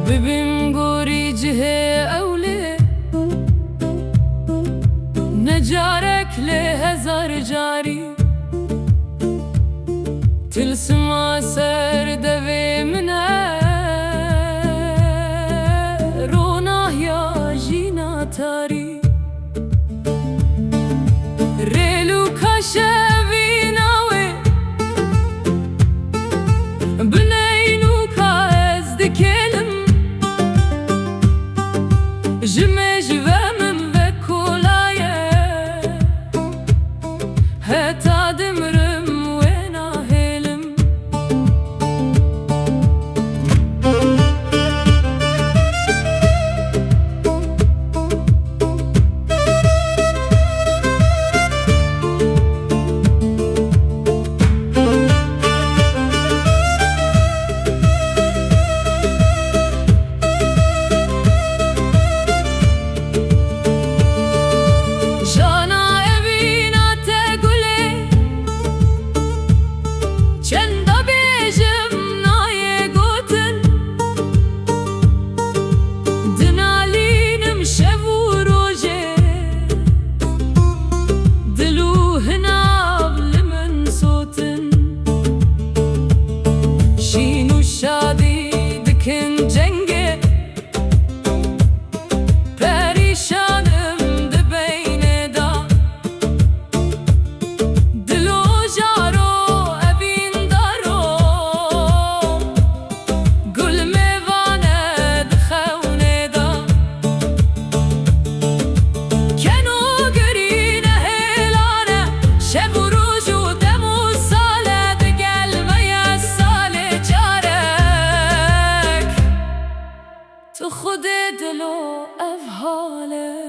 ببین گوری جه اوله نجارك لهزار جاري تلسما سر دوي منه روناه يا جينا تاري ريلو كاشفيناوي بنينو كاز دكلم جمج ومن وكولايه هتا دمرم وينا هلم تو خود دل و افحاله